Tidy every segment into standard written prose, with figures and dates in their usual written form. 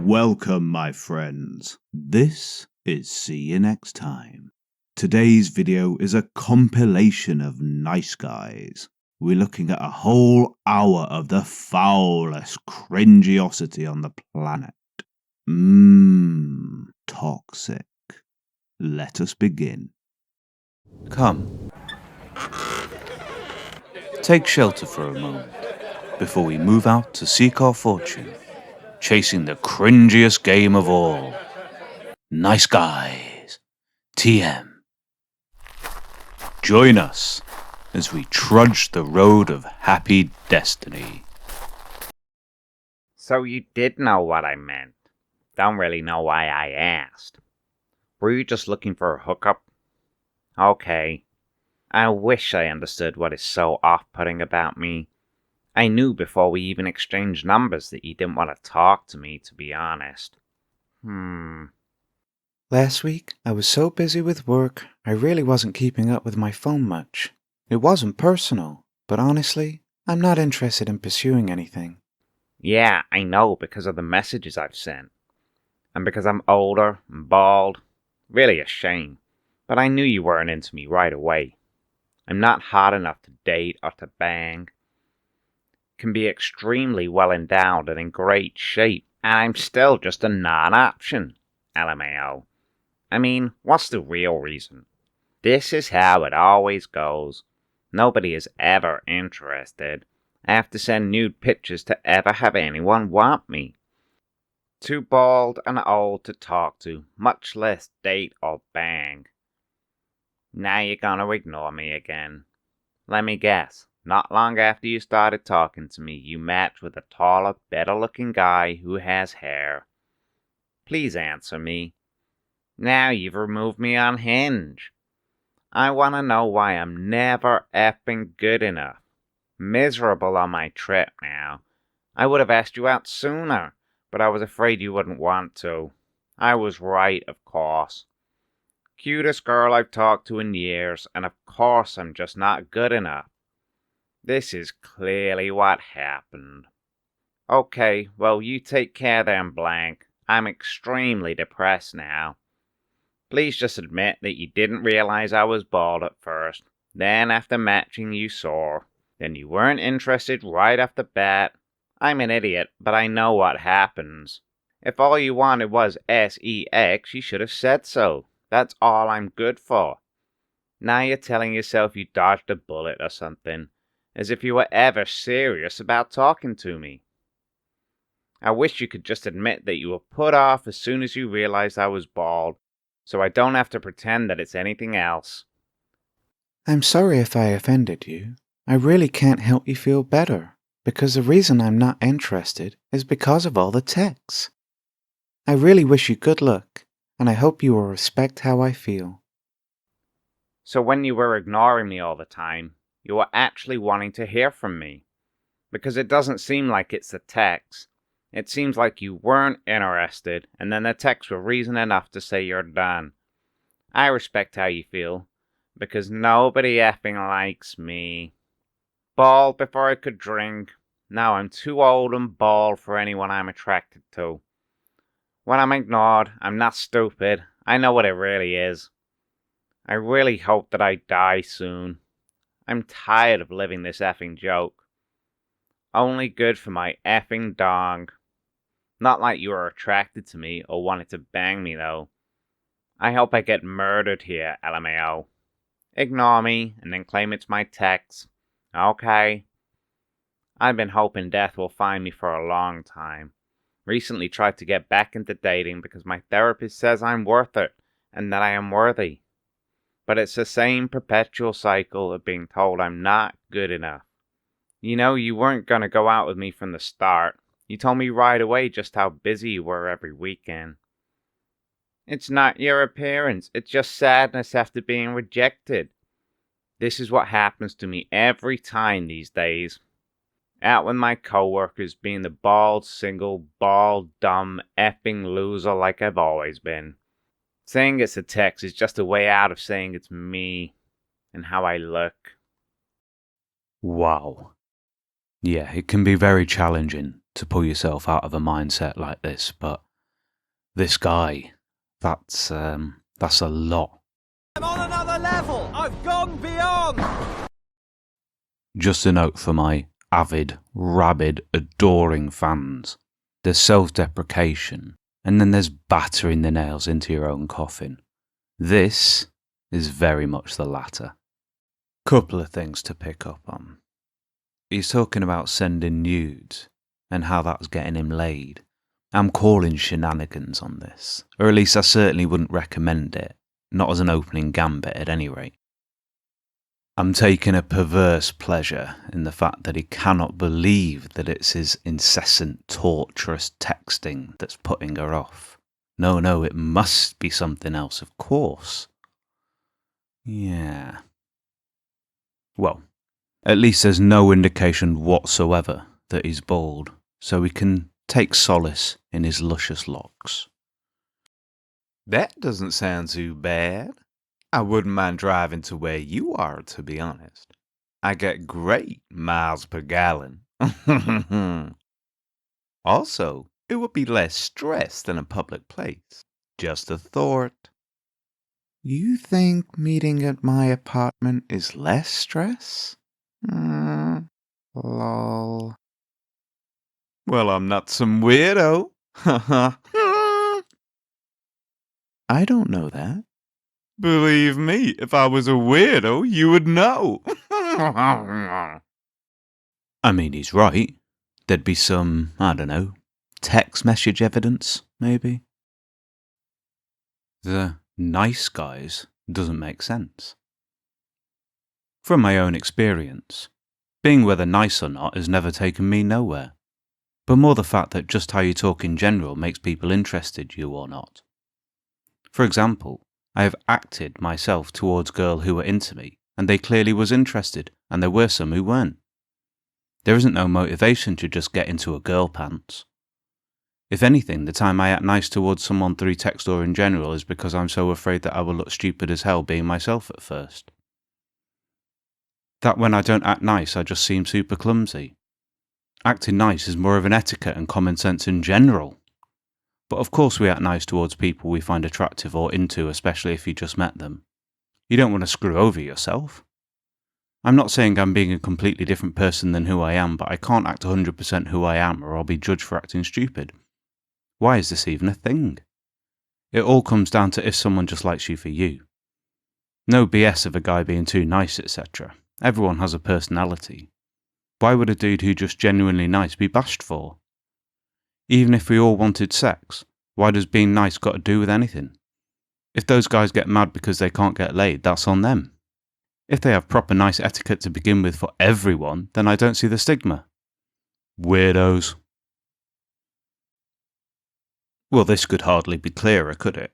Welcome, my friends. This is See You Next Time. Today's video is a compilation of Nice Guys. We're looking at a whole hour of the foulest cringiosity on the planet. Toxic. Let us begin. Come. Take shelter for a moment before we move out to seek our fortune, chasing the cringiest game of all, Nice Guys TM. Join us as we trudge the road of happy destiny. So you did know what I meant. Don't really know why I asked. Were you just looking for a hookup? Okay. I wish I understood what is so off-putting about me. I knew before we even exchanged numbers that you didn't want to talk to me, to be honest. Last week, I was so busy with work, I really wasn't keeping up with my phone much. It wasn't personal, but honestly, I'm not interested in pursuing anything. Yeah, I know, because of the messages I've sent. And because I'm older and bald. Really a shame. But I knew you weren't into me right away. I'm not hot enough to date or to bang. Can be extremely well endowed and in great shape, and I'm still just a non-option. LMAO. I mean, what's the real reason? This is how it always goes. Nobody is ever interested. I have to send nude pictures to ever have anyone want me. Too bald and old to talk to, much less date or bang. Now you're gonna ignore me again. Let me guess. Not long after you started talking to me, you matched with a taller, better-looking guy who has hair. Please answer me. Now you've removed me on Hinge. I want to know why I'm never effing good enough. Miserable on my trip now. I would have asked you out sooner, but I was afraid you wouldn't want to. I was right, of course. Cutest girl I've talked to in years, and of course I'm just not good enough. This is clearly what happened. Okay, well you take care then, blank. I'm extremely depressed now. Please just admit that you didn't realize I was bald at first. Then after matching you saw. Then you weren't interested right off the bat. I'm an idiot, but I know what happens. If all you wanted was sex, you should have said so. That's all I'm good for. Now you're telling yourself you dodged a bullet or something, as if you were ever serious about talking to me. I wish you could just admit that you were put off as soon as you realized I was bald, so I don't have to pretend that it's anything else. I'm sorry if I offended you. I really can't help you feel better, because the reason I'm not interested is because of all the texts. I really wish you good luck, and I hope you will respect how I feel. So when you were ignoring me all the time, you were actually wanting to hear from me. Because it doesn't seem like it's the text. It seems like you weren't interested, and then the texts were reason enough to say you're done. I respect how you feel, because nobody effing likes me. Bald before I could drink. Now I'm too old and bald for anyone I'm attracted to. When I'm ignored, I'm not stupid. I know what it really is. I really hope that I die soon. I'm tired of living this effing joke. Only good for my effing dong. Not like you were attracted to me or wanted to bang me, though. I hope I get murdered here, LMAO. Ignore me and then claim it's my text. Okay? I've been hoping death will find me for a long time. Recently tried to get back into dating because my therapist says I'm worth it and that I am worthy. But it's the same perpetual cycle of being told I'm not good enough. You know, you weren't going to go out with me from the start. You told me right away just how busy you were every weekend. It's not your appearance, it's just sadness after being rejected. This is what happens to me every time these days. Out with my coworkers being the bald, single, bald, dumb, effing loser like I've always been. Saying it's a text is just a way out of saying it's me and how I look. Wow. Yeah, it can be very challenging to pull yourself out of a mindset like this, but This guy, that's a lot. I'm on another level! I've gone beyond! Just a note for my avid, rabid, adoring fans. There's self-deprecation, and then there's battering the nails into your own coffin. This is very much the latter. Couple of things to pick up on. He's talking about sending nudes, and how that's getting him laid. I'm calling shenanigans on this, or at least I certainly wouldn't recommend it, not as an opening gambit at any rate. I'm taking a perverse pleasure in the fact that he cannot believe that it's his incessant, torturous texting that's putting her off. No, it must be something else, of course. Yeah. Well, at least there's no indication whatsoever that he's bald, so we can take solace in his luscious locks. That doesn't sound too bad. I wouldn't mind driving to where you are, to be honest. I get great miles per gallon. Also, it would be less stress than a public place. Just a thought. You think meeting at my apartment is less stress? Lol. Well, I'm not some weirdo. I don't know that. Believe me, if I was a weirdo, you would know. I mean, he's right. There'd be some, I don't know, text message evidence, maybe. The nice guys doesn't make sense. From my own experience, being whether nice or not has never taken me nowhere. But more the fact that just how you talk in general makes people interested, you or not. For example, I have acted myself towards girls who were into me, and they clearly was interested, and there were some who weren't. There isn't no motivation to just get into a girl pants. If anything, the time I act nice towards someone through text or in general is because I'm so afraid that I will look stupid as hell being myself at first. That when I don't act nice, I just seem super clumsy. Acting nice is more of an etiquette and common sense in general. But of course we act nice towards people we find attractive or into, especially if you just met them. You don't want to screw over yourself. I'm not saying I'm being a completely different person than who I am, but I can't act 100% who I am or I'll be judged for acting stupid. Why is this even a thing? It all comes down to if someone just likes you for you. No BS of a guy being too nice, etc. Everyone has a personality. Why would a dude who's just genuinely nice be bashed for? Even if we all wanted sex, why does being nice got to do with anything? If those guys get mad because they can't get laid, that's on them. If they have proper nice etiquette to begin with for everyone, then I don't see the stigma. Weirdos. Well, this could hardly be clearer, could it?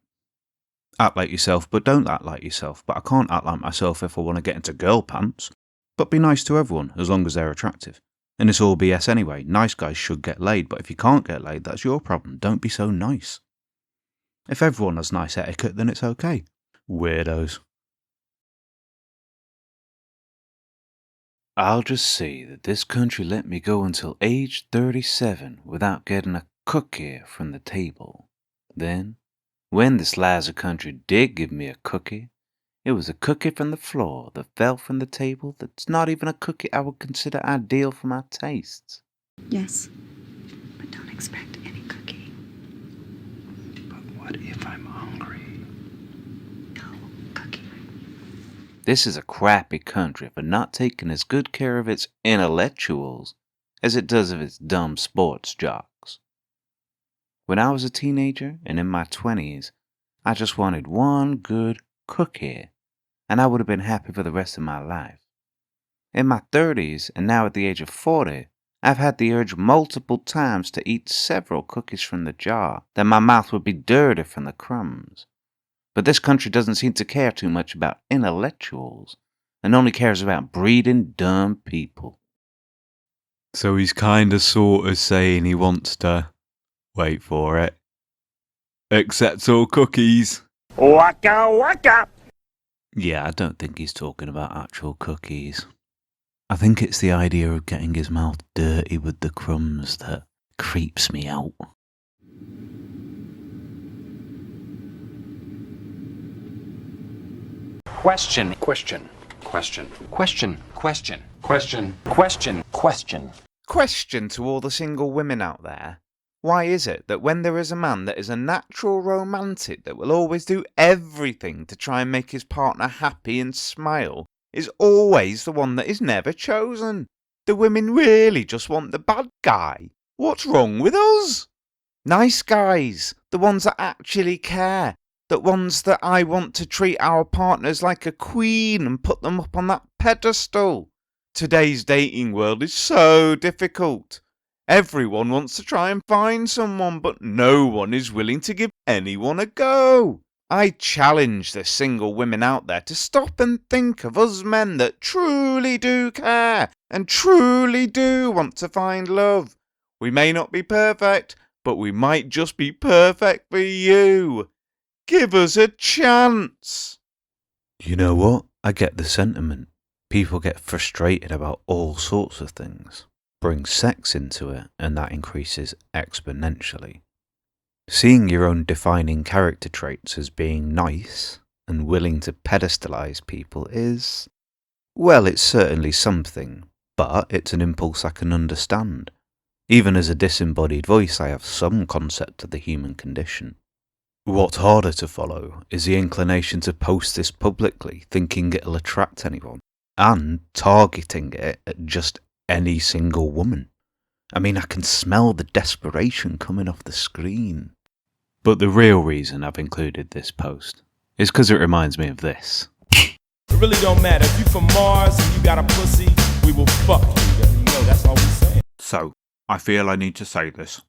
Act like yourself, but don't act like yourself. But I can't act like myself if I want to get into girl pants. But be nice to everyone, as long as they're attractive. And it's all BS anyway. Nice guys should get laid, but if you can't get laid, that's your problem. Don't be so nice. If everyone has nice etiquette, then it's okay. Weirdos. I'll just say that this country let me go until age 37 without getting a cookie from the table. Then, when this Liza country did give me a cookie, it was a cookie from the floor that fell from the table that's not even a cookie I would consider ideal for my tastes. Yes, but don't expect any cookie. But what if I'm hungry? No cookie. This is a crappy country for not taking as good care of its intellectuals as it does of its dumb sports jocks. When I was a teenager and in my 20s, I just wanted one good cookie, and I would have been happy for the rest of my life. In my 30s, and now at the age of 40, I've had the urge multiple times to eat several cookies from the jar, that my mouth would be dirty from the crumbs. But this country doesn't seem to care too much about intellectuals, and only cares about breeding dumb people. So he's kinda sorta saying he wants to, wait for it, accept all cookies. Waka waka! Yeah, I don't think he's talking about actual cookies. I think it's the idea of getting his mouth dirty with the crumbs that creeps me out. Question. Question. Question. Question. Question. Question. Question. Question. Question to all the single women out there. Why is it that when there is a man that is a natural romantic that will always do everything to try and make his partner happy and smile, is always the one that is never chosen? The women really just want the bad guy. What's wrong with us? Nice guys, the ones that actually care, the ones that I want to treat our partners like a queen and put them up on that pedestal. Today's dating world is so difficult. Everyone wants to try and find someone, but no one is willing to give anyone a go. I challenge the single women out there to stop and think of us men that truly do care and truly do want to find love. We may not be perfect, but we might just be perfect for you. Give us a chance. You know what? I get the sentiment. People get frustrated about all sorts of things. Bring sex into it, and that increases exponentially. Seeing your own defining character traits as being nice and willing to pedestalize people is, well, it's certainly something, but it's an impulse I can understand. Even as a disembodied voice, I have some concept of the human condition. What's harder to follow is the inclination to post this publicly, thinking it'll attract anyone, and targeting it at just any single woman. I mean, I can smell the desperation coming off the screen. But the real reason I've included this post is because it reminds me of this. It really don't matter. If you from Mars and you got a pussy, we will fuck you. You know, that's all we saying. So, I feel I need to say this.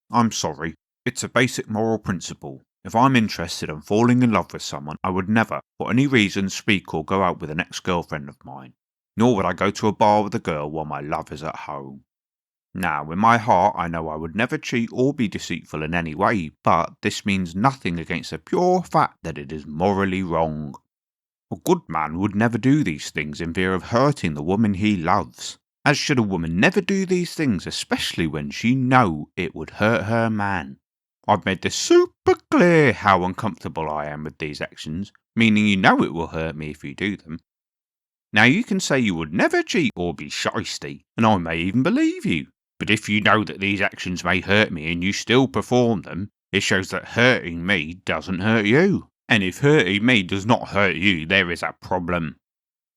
I'm sorry. It's a basic moral principle. If I'm interested in falling in love with someone, I would never, for any reason, speak or go out with an ex-girlfriend of mine. Nor would I go to a bar with a girl while my love is at home. Now, in my heart, I know I would never cheat or be deceitful in any way, but this means nothing against the pure fact that it is morally wrong. A good man would never do these things in fear of hurting the woman he loves. As should a woman never do these things, especially when she know it would hurt her man. I've made this super clear how uncomfortable I am with these actions, meaning you know it will hurt me if you do them. Now you can say you would never cheat or be shysty, and I may even believe you. But if you know that these actions may hurt me and you still perform them, it shows that hurting me doesn't hurt you. And if hurting me does not hurt you, there is a problem.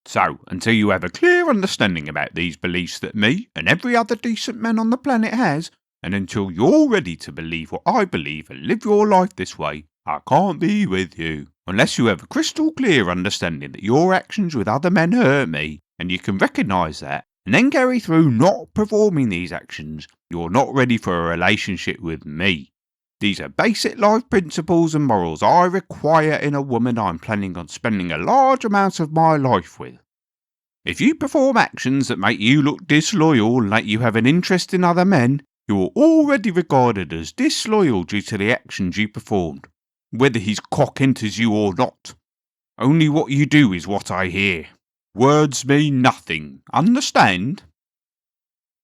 So, until you have a clear understanding about these beliefs that me and every other decent man on the planet has, and until you're ready to believe what I believe and live your life this way, I can't be with you. Unless you have a crystal clear understanding that your actions with other men hurt me, and you can recognise that, and then carry through not performing these actions, you're not ready for a relationship with me. These are basic life principles and morals I require in a woman I'm planning on spending a large amount of my life with. If you perform actions that make you look disloyal and let you have an interest in other men, you are already regarded as disloyal due to the actions you performed, whether his cock enters you or not. Only what you do is what I hear. Words mean nothing, understand?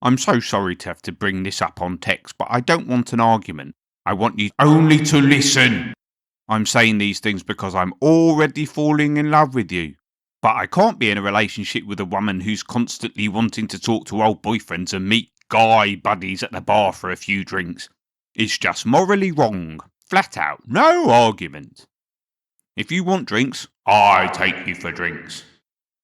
I'm so sorry to have to bring this up on text, but I don't want an argument. I want you only to listen. I'm saying these things because I'm already falling in love with you. But I can't be in a relationship with a woman who's constantly wanting to talk to old boyfriends and meet guy buddies at the bar for a few drinks. It's just morally wrong. Flat out. No argument. If you want drinks, I take you for drinks.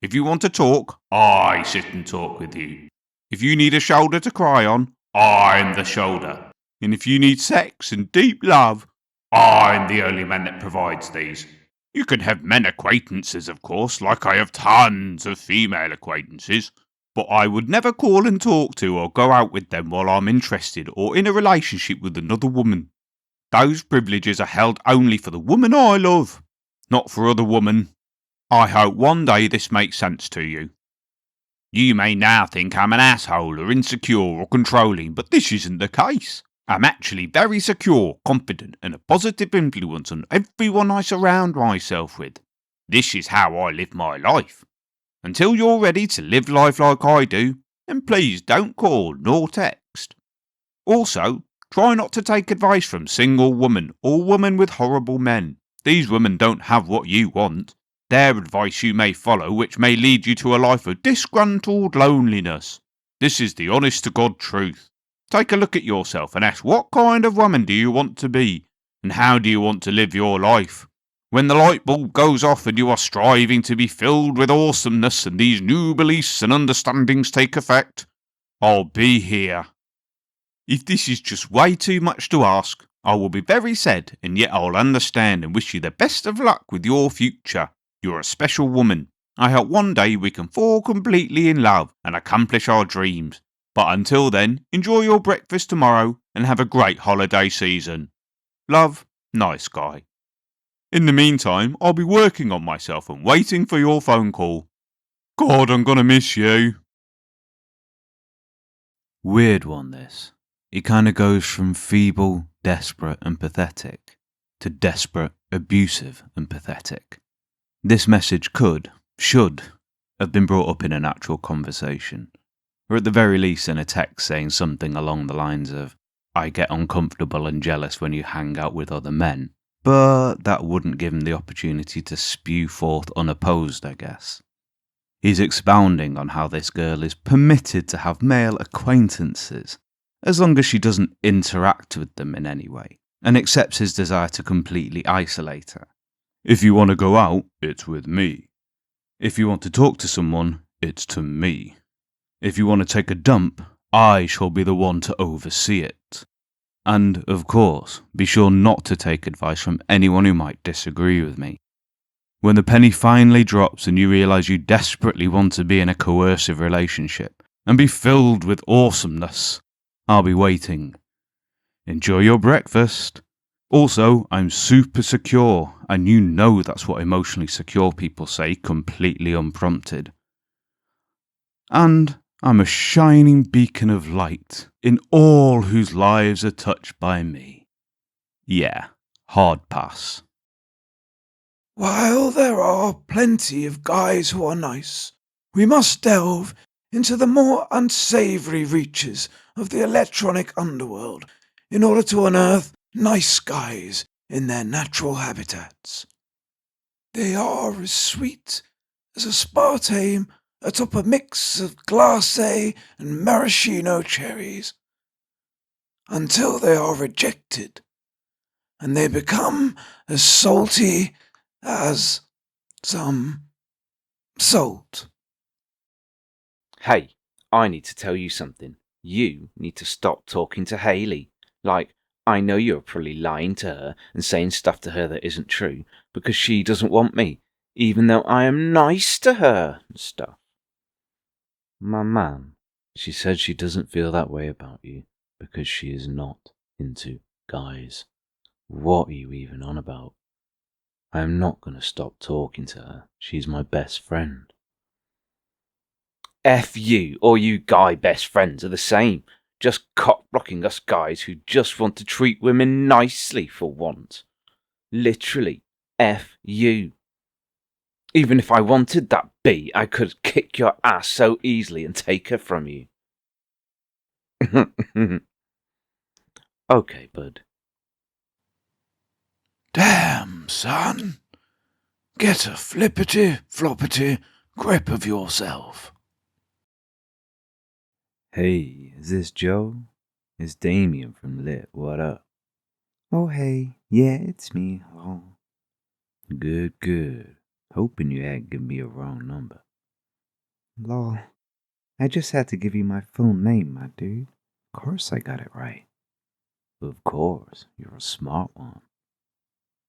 If you want to talk, I sit and talk with you. If you need a shoulder to cry on, I'm the shoulder. And if you need sex and deep love, I'm the only man that provides these. You can have men acquaintances, of course, like I have tons of female acquaintances, but I would never call and talk to or go out with them while I'm interested or in a relationship with another woman. Those privileges are held only for the woman I love, not for other women. I hope one day this makes sense to you. You may now think I'm an asshole or insecure or controlling, but this isn't the case. I'm actually very secure, confident, and a positive influence on everyone I surround myself with. This is how I live my life. Until you're ready to live life like I do, then please don't call nor text. Also, try not to take advice from single women or women with horrible men. These women don't have what you want. their advice you may follow, which may lead you to a life of disgruntled loneliness. This is the honest-to-God truth. Take a look at yourself and ask, what kind of woman do you want to be, and how do you want to live your life? When the light bulb goes off and you are striving to be filled with awesomeness and these new beliefs and understandings take effect, I'll be here. If this is just way too much to ask, I will be very sad, and yet I'll understand and wish you the best of luck with your future. You're a special woman. I hope one day we can fall completely in love and accomplish our dreams. But until then, enjoy your breakfast tomorrow and have a great holiday season. Love, Nice Guy. In the meantime, I'll be working on myself and waiting for your phone call. God, I'm gonna miss you. Weird one, this. It kinda goes from feeble, desperate and pathetic to desperate, abusive and pathetic. This message should have been brought up in an actual conversation, or at the very least in a text saying something along the lines of, I get uncomfortable and jealous when you hang out with other men, but that wouldn't give him the opportunity to spew forth unopposed, I guess. He's expounding on how this girl is permitted to have male acquaintances, as long as she doesn't interact with them in any way, and accepts his desire to completely isolate her. If you want to go out, it's with me. If you want to talk to someone, it's to me. If you want to take a dump, I shall be the one to oversee it. And, of course, be sure not to take advice from anyone who might disagree with me. When the penny finally drops and you realise you desperately want to be in a coercive relationship and be filled with awesomeness, I'll be waiting. Enjoy your breakfast. Also, I'm super secure, and you know that's what emotionally secure people say, completely unprompted. And I'm a shining beacon of light in all whose lives are touched by me. Yeah, hard pass. While there are plenty of guys who are nice, we must delve into the more unsavory reaches of the electronic underworld in order to unearth nice guys in their natural habitats. They are as sweet as aspartame atop a mix of glacé and maraschino cherries, until they are rejected, and they become as salty as some salt. Hey, I need to tell you something. You need to stop talking to Hayley. Like, I know you're probably lying to her and saying stuff to her that isn't true because she doesn't want me, even though I am nice to her and stuff. My mum, she said she doesn't feel that way about you because she is not into guys. What are you even on about? I am not going to stop talking to her. She's my best friend. F you, or you guy best friends are the same. Just cock-blocking us guys who just want to treat women nicely for once. Literally, F you. Even if I wanted that bee, I could kick your ass so easily and take her from you. Okay, bud. Damn, son. Get a flippity-floppity grip of yourself. Hey, is this Joe? It's Damien from Lit. What up? Oh, hey. Yeah, it's me. Oh. Good. Hoping you hadn't given me a wrong number. Lol. I just had to give you my full name, my dude. Of course I got it right. Of course. You're a smart one.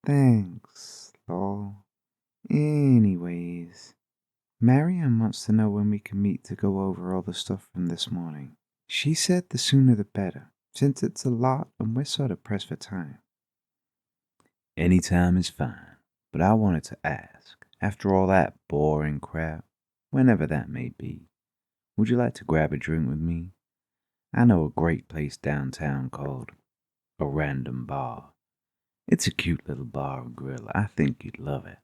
Thanks, lol. Anyways, Marianne wants to know when we can meet to go over all the stuff from this morning. She said the sooner the better, since it's a lot and we're sort of pressed for time. Any time is fine, but I wanted to ask, after all that boring crap, whenever that may be, would you like to grab a drink with me? I know a great place downtown called A Random Bar. It's a cute little bar and grill. I think you'd love it.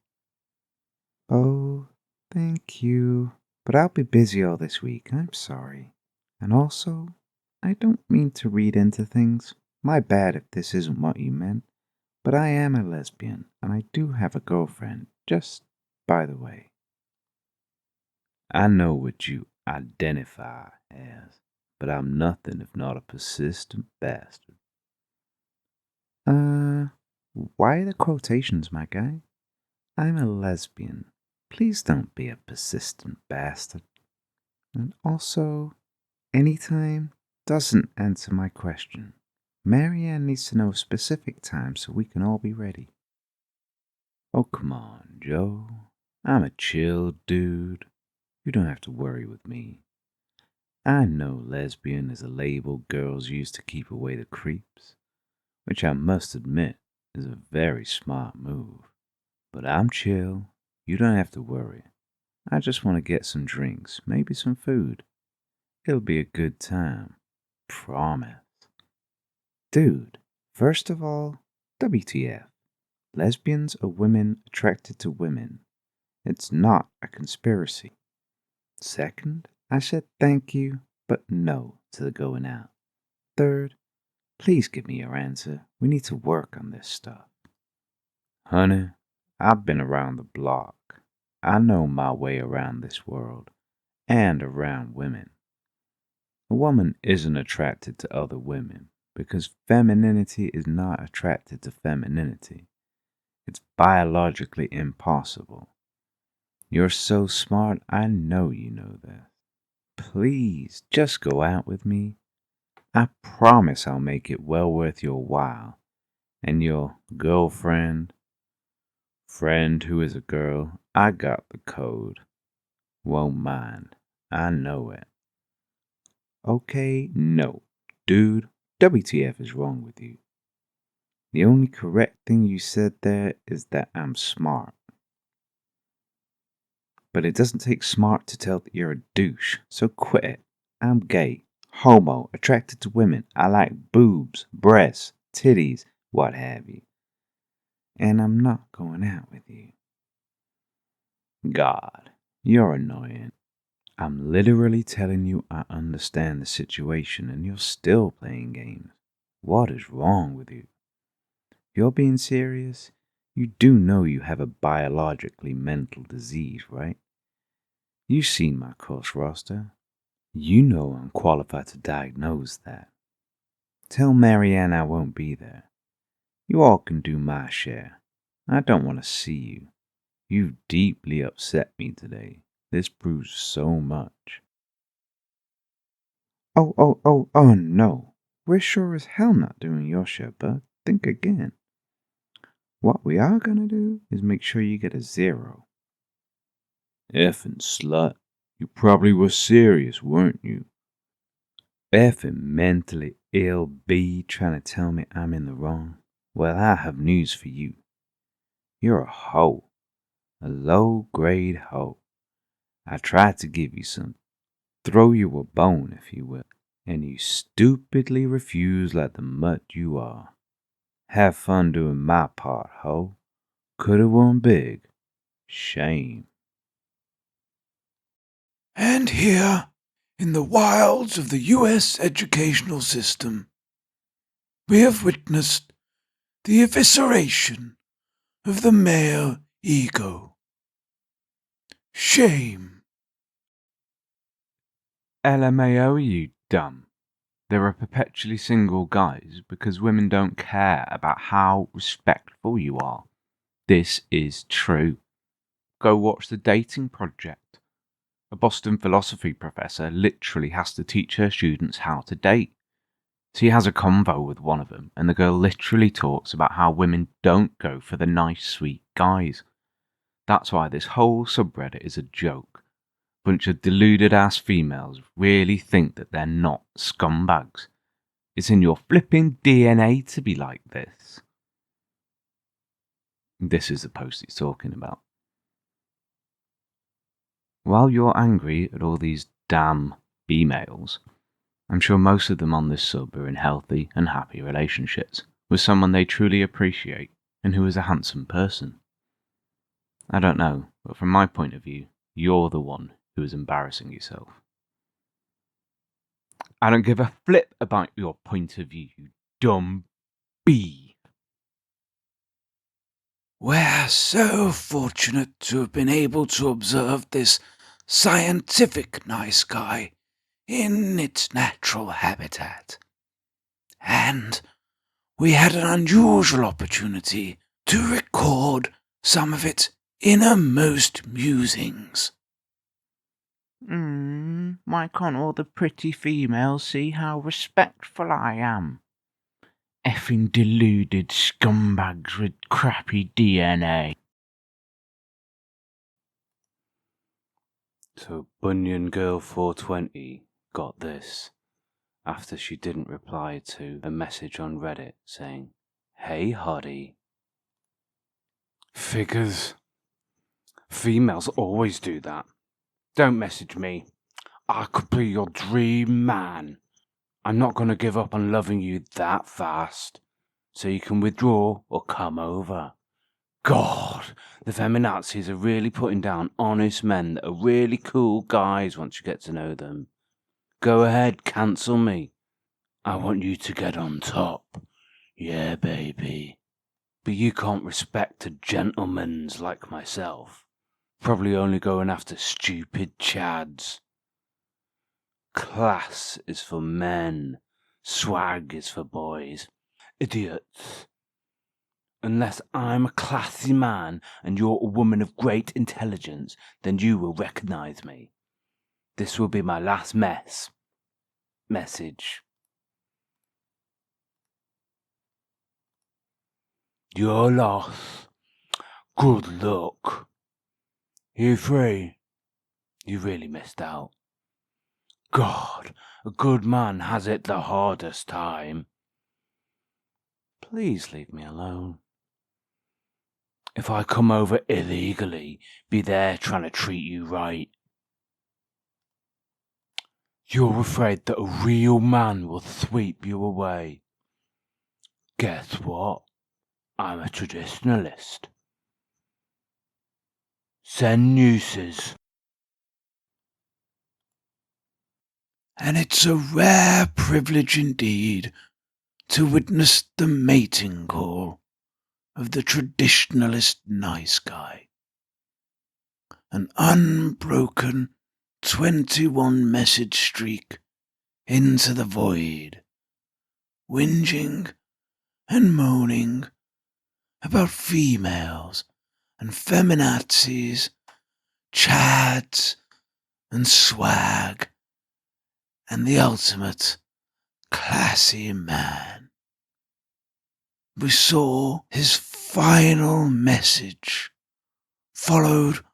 Oh, thank you. But I'll be busy all this week. I'm sorry. And also, I don't mean to read into things. My bad if this isn't what you meant. But I am a lesbian, and I do have a girlfriend. Just By the way, I know what you identify as, but I'm nothing if not a persistent bastard. Why the quotations, my guy? I'm a lesbian. Please don't be a persistent bastard. And also, anytime doesn't answer my question. Marianne needs to know a specific time so we can all be ready. Oh, come on, Joe. I'm a chill dude. You don't have to worry with me. I know lesbian is a label girls use to keep away the creeps, which I must admit is a very smart move. But I'm chill. You don't have to worry. I just want to get some drinks, maybe some food. It'll be a good time. Promise. Dude, first of all, WTF. Lesbians are women attracted to women. It's not a conspiracy. Second, I said thank you, but no to the going out. Third, please give me your answer. We need to work on this stuff. Honey, I've been around the block. I know my way around this world, and around women. A woman isn't attracted to other women, because femininity is not attracted to femininity. It's biologically impossible. You're so smart, I know you know that. Please, just go out with me. I promise I'll make it well worth your while. And your girlfriend, friend who is a girl, I got the code. Won't mind. I know it. Okay, no. Dude, WTF is wrong with you? The only correct thing you said there is that I'm smart. But it doesn't take smart to tell that you're a douche, so quit it. I'm gay, homo, attracted to women. I like boobs, breasts, titties, what have you. And I'm not going out with you. God, you're annoying. I'm literally telling you I understand the situation and you're still playing games. What is wrong with you? If you're being serious, you do know you have a biologically mental disease, right? You've seen my course roster. You know I'm qualified to diagnose that. Tell Marianne I won't be there. You all can do my share. I don't want to see you. You've deeply upset me today. This proves so much. Oh, no. We're sure as hell not doing your share, bud. Think again. What we are gonna do is make sure you get a 0. Effing slut. You probably were serious, weren't you? Effing mentally ill bee trying to tell me I'm in the wrong. Well, I have news for you. You're a hoe. A low-grade hoe. I tried to give you some. Throw you a bone, if you will. And you stupidly refuse like the mutt you are. Have fun doing my part, ho. Coulda won big. Shame. And here, in the wilds of the U.S. educational system, we have witnessed the evisceration of the male ego. Shame. LMAO, you dumb. There are perpetually single guys because women don't care about how respectful you are. This is true. Go watch The Dating Project. A Boston philosophy professor literally has to teach her students how to date. She has a convo with one of them, and the girl literally talks about how women don't go for the nice, sweet guys. That's why this whole subreddit is a joke. Bunch of deluded ass females really think that they're not scumbags. It's in your flipping DNA to be like this. This is the post he's talking about. While you're angry at all these damn females, I'm sure most of them on this sub are in healthy and happy relationships with someone they truly appreciate and who is a handsome person. I don't know, but from my point of view, you're the one who is embarrassing yourself. I don't give a flip about your point of view, you dumb bee. We're so fortunate to have been able to observe this scientific nice guy in its natural habitat. And we had an unusual opportunity to record some of its innermost musings. Why can't all the pretty females see how respectful I am? Effing deluded scumbags with crappy DNA. So Bunyan Girl 420 got this after she didn't reply to a message on Reddit saying, "Hey hottie." Figures. Females always do that. Don't message me. I could be your dream man. I'm not going to give up on loving you that fast. So you can withdraw or come over. God, the feminazis are really putting down honest men that are really cool guys once you get to know them. Go ahead, cancel me. I want you to get on top. Yeah, baby. But you can't respect a gentleman's like myself. Probably only going after stupid chads. Class is for men. Swag is for boys. Idiots. Unless I'm a classy man and you're a woman of great intelligence, then you will recognize me. This will be my last message. You're lost. Good luck. You free? You really missed out. God, a good man has it the hardest time. Please leave me alone. If I come over illegally, be there trying to treat you right. You're afraid that a real man will sweep you away. Guess what? I'm a traditionalist. Send nooses. And it's a rare privilege indeed to witness the mating call of the traditionalist nice guy. An unbroken 21 message streak into the void, whinging and moaning about females and feminazis, chads and swag, and the ultimate classy man. We saw his final message, followed,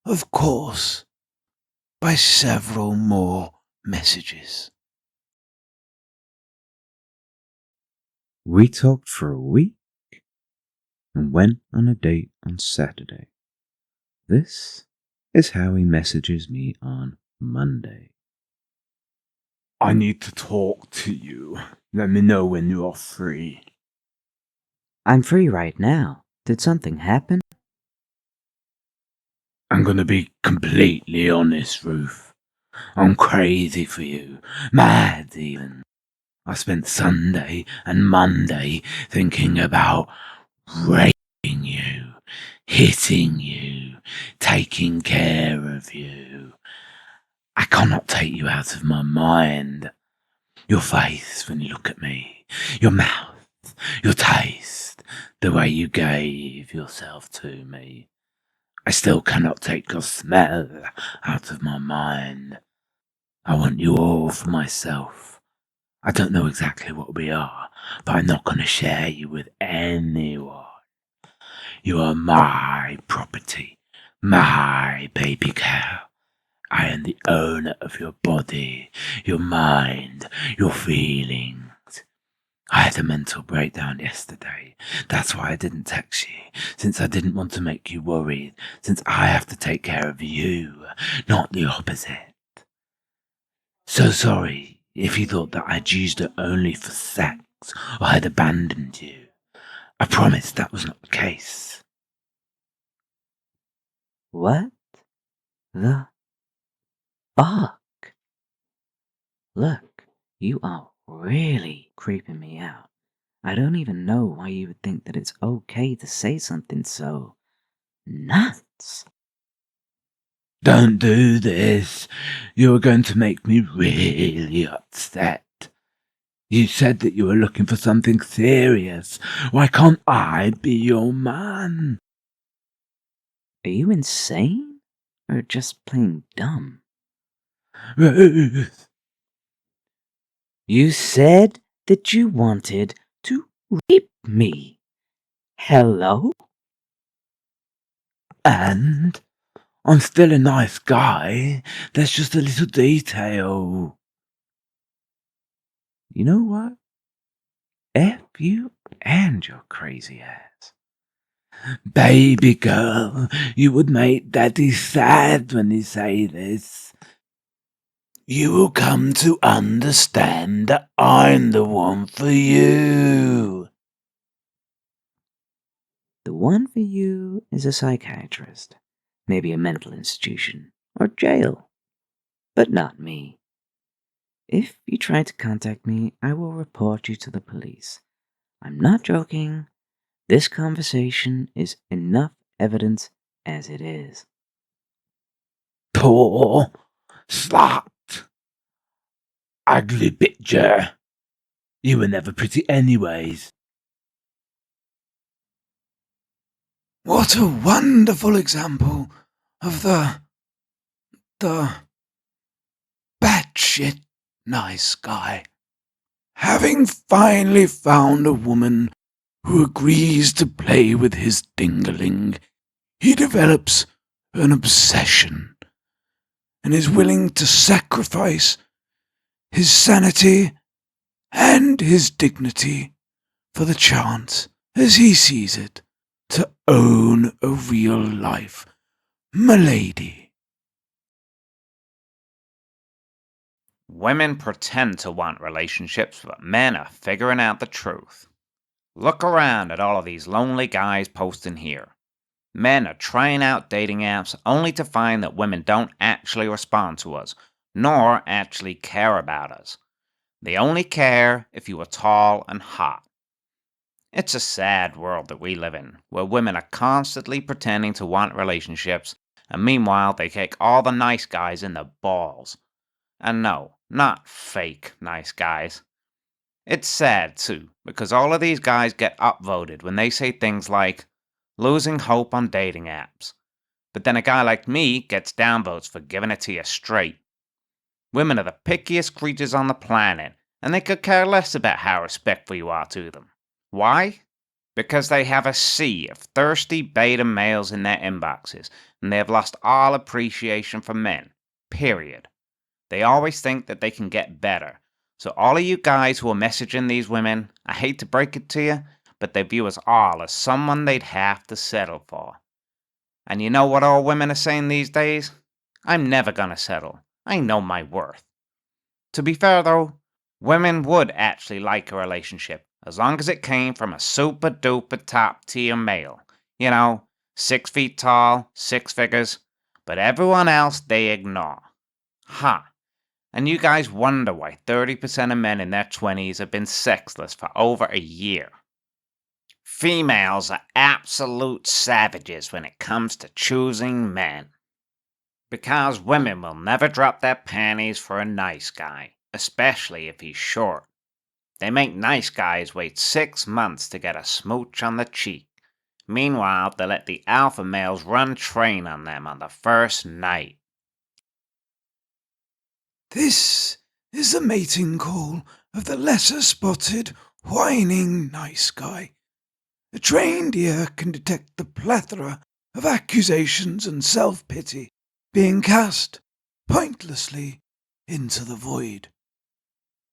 of course, by several more messages. We talked for a week and went on a date on Saturday. This is how he messages me on Monday. I need to talk to you. Let me know when you're free. I'm free right now. Did something happen? I'm gonna be completely honest, Ruth. I'm crazy for you. Mad even. I spent Sunday and Monday thinking about raping you, hitting you, taking care of you. I cannot take you out of my mind. Your face when you look at me, your mouth, your taste, the way you gave yourself to me. I still cannot take your smell out of my mind. I want you all for myself. I don't know exactly what we are, but I'm not going to share you with anyone. You are my property, my baby cow. I am the owner of your body, your mind, your feelings. I had a mental breakdown yesterday. That's why I didn't text you, since I didn't want to make you worried, since I have to take care of you, not the opposite. So sorry if you thought that I'd used it only for sex or had abandoned you. I promise that was not the case. What the fuck? Look, you are really creeping me out. I don't even know why you would think that it's okay to say something so nuts. Don't do this. You're going to make me really upset. You said that you were looking for something serious. Why can't I be your man? Are you insane? Or just plain dumb? Ruth. You said that you wanted to rape me. Hello? And I'm still a nice guy. There's just a little detail. You know what? F you and your crazy ass. Baby girl, you would make Daddy sad when you say this. You will come to understand that I'm the one for you. The one for you is a psychiatrist, maybe a mental institution, or jail. But not me. If you try to contact me, I will report you to the police. I'm not joking. This conversation is enough evidence as it is. Poor slut. Ugly bitcher. You were never pretty anyways. What a wonderful example of the batshit nice guy. Having finally found a woman who agrees to play with his dingaling, he develops an obsession and is willing to sacrifice his sanity and his dignity for the chance, as he sees it, to own a real life milady. Women pretend to want relationships, but men are figuring out the truth. Look around at all of these lonely guys posting here. Men are trying out dating apps only to find that women don't actually respond to us, nor actually care about us. They only care if you are tall and hot. It's a sad world that we live in, where women are constantly pretending to want relationships, and meanwhile they kick all the nice guys in the balls. And no, not fake nice guys. It's sad too, because all of these guys get upvoted when they say things like, losing hope on dating apps. But then a guy like me gets downvotes for giving it to you straight. Women are the pickiest creatures on the planet, and they could care less about how respectful you are to them. Why? Because they have a sea of thirsty beta males in their inboxes, and they have lost all appreciation for men. Period. They always think that they can get better. So all of you guys who are messaging these women, I hate to break it to you, but they view us all as someone they'd have to settle for. And you know what all women are saying these days? I'm never gonna settle. I know my worth. To be fair though, women would actually like a relationship, as long as it came from a super duper top tier male. 6 feet tall, 6 figures, but everyone else they ignore. Ha! And you guys wonder why 30% of men in their 20s have been sexless for over a year. Females are absolute savages when it comes to choosing men. Because women will never drop their panties for a nice guy, especially if he's short. They make nice guys wait 6 months to get a smooch on the cheek. Meanwhile, they let the alpha males run train on them on the first night. This is the mating call of the lesser-spotted, whining nice guy. A trained ear can detect the plethora of accusations and self-pity being cast pointlessly into the void.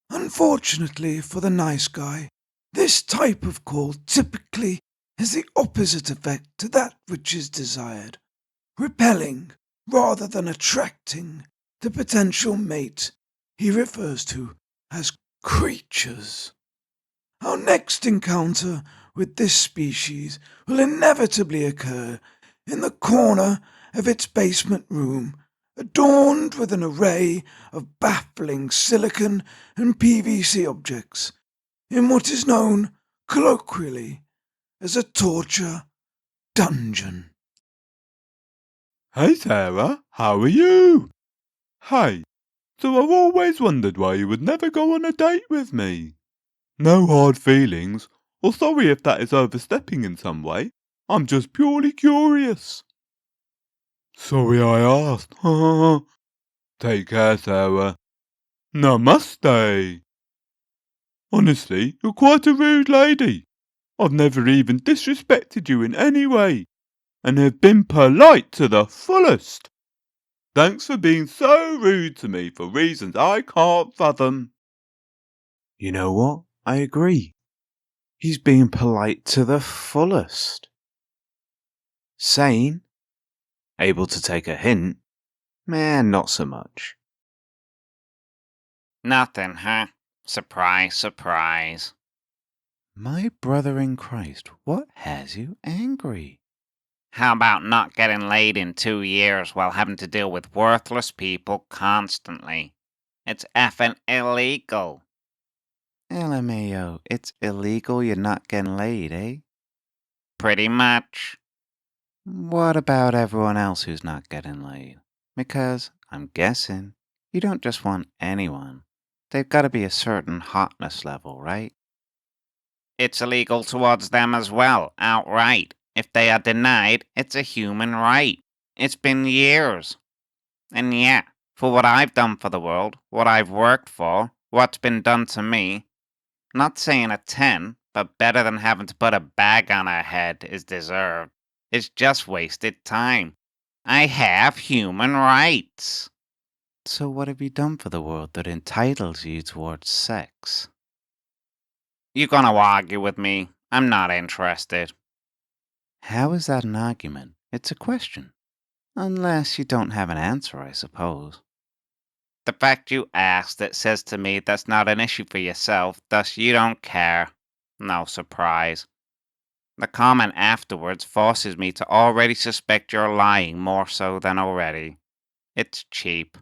Unfortunately for the nice guy, this type of call typically has the opposite effect to that which is desired, repelling rather than attracting the potential mate he refers to as creatures. Our next encounter with this species will inevitably occur in the corner of its basement room, adorned with an array of baffling silicon and PVC objects, in what is known colloquially as a torture dungeon. Hey Sarah, how are you? Hey, so I've always wondered why you would never go on a date with me. No hard feelings, or sorry if that is overstepping in some way. I'm just purely curious. Sorry I asked. Take care, Sarah. Namaste. Honestly, you're quite a rude lady. I've never even disrespected you in any way, and have been polite to the fullest. Thanks for being so rude to me for reasons I can't fathom. You know what? I agree. He's being polite to the fullest. Sane? Able to take a hint? Man, not so much. Nothing, huh? Surprise, surprise. My brother in Christ, what has you angry? How about not getting laid in 2 years while having to deal with worthless people constantly? It's effing illegal. LMAO, it's illegal you're not getting laid, eh? Pretty much. What about everyone else who's not getting laid? Because, I'm guessing, you don't just want anyone. They've got to be a certain hotness level, right? It's illegal towards them as well, outright. If they are denied, it's a human right. It's been years. And yeah, for what I've done for the world, what I've worked for, what's been done to me, not saying a 10, but better than having to put a bag on her head is deserved. It's just wasted time. I have human rights. So what have you done for the world that entitles you towards sex? You gonna argue with me? I'm not interested. How is that an argument? It's a question. Unless you don't have an answer, I suppose. The fact you asked it says to me that's not an issue for yourself, thus you don't care. No surprise. The comment afterwards forces me to already suspect you're lying more so than already. It's cheap.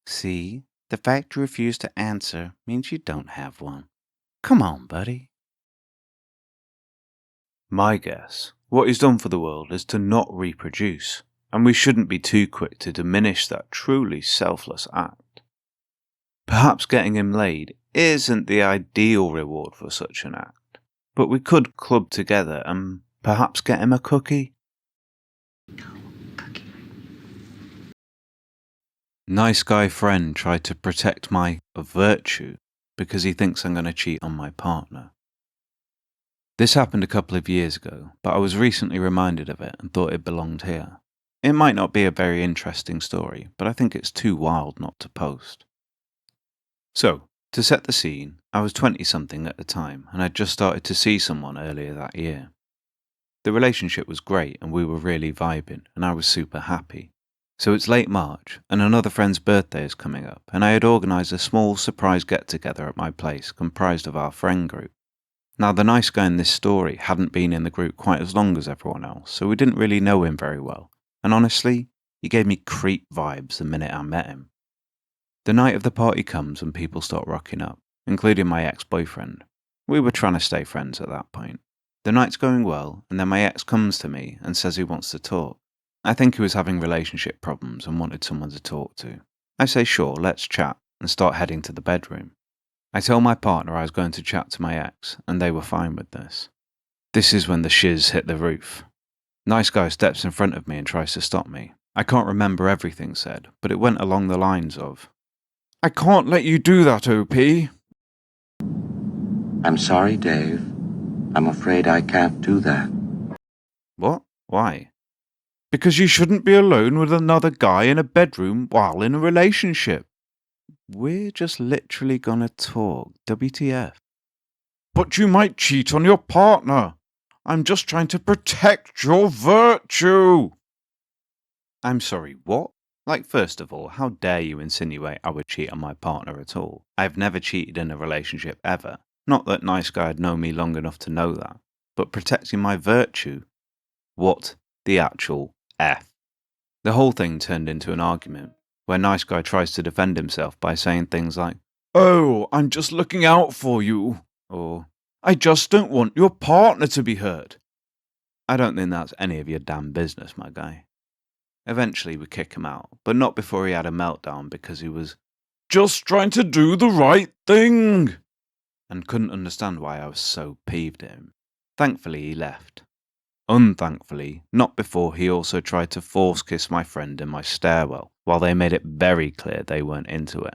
See, the fact you refuse to answer means you don't have one. Come on, buddy. My guess, what he's done for the world is to not reproduce, and we shouldn't be too quick to diminish that truly selfless act. Perhaps getting him laid isn't the ideal reward for such an act, but we could club together and perhaps get him a cookie. No cookie. Nice guy friend tried to protect my virtue because he thinks I'm going to cheat on my partner. This happened a couple of years ago, but I was recently reminded of it and thought it belonged here. It might not be a very interesting story, but I think it's too wild not to post. So, to set the scene, I was 20-something at the time and I'd just started to see someone earlier that year. The relationship was great and we were really vibing and I was super happy. So it's late March and another friend's birthday is coming up and I had organised a small surprise get-together at my place comprised of our friend group. Now the nice guy in this story hadn't been in the group quite as long as everyone else, so we didn't really know him very well, and honestly, he gave me creep vibes the minute I met him. The night of the party comes and people start rocking up, including my ex-boyfriend. We were trying to stay friends at that point. The night's going well, and then my ex comes to me and says he wants to talk. I think he was having relationship problems and wanted someone to talk to. I say sure, let's chat, and start heading to the bedroom. I tell my partner I was going to chat to my ex, and they were fine with this. This is when the shiz hit the roof. Nice guy steps in front of me and tries to stop me. I can't remember everything said, but it went along the lines of, "I can't let you do that, OP." I'm sorry, Dave. I'm afraid I can't do that. What? Why? Because you shouldn't be alone with another guy in a bedroom while in a relationship. We're just literally gonna talk. WTF? But you might cheat on your partner. I'm just trying to protect your virtue. I'm sorry, what? Like, first of all, how dare you insinuate I would cheat on my partner at all? I've never cheated in a relationship ever. Not that Nice Guy had known me long enough to know that. But protecting my virtue? What the actual F? The whole thing turned into an argument, where Nice Guy tries to defend himself by saying things like, "Oh, I'm just looking out for you," or I just don't want your partner to be hurt. I don't think that's any of your damn business, my guy. Eventually we kick him out, but not before he had a meltdown because he was just trying to do the right thing and couldn't understand why I was so peeved at him. Thankfully he left. Unthankfully, not before he also tried to force kiss my friend in my stairwell, while they made it very clear they weren't into it.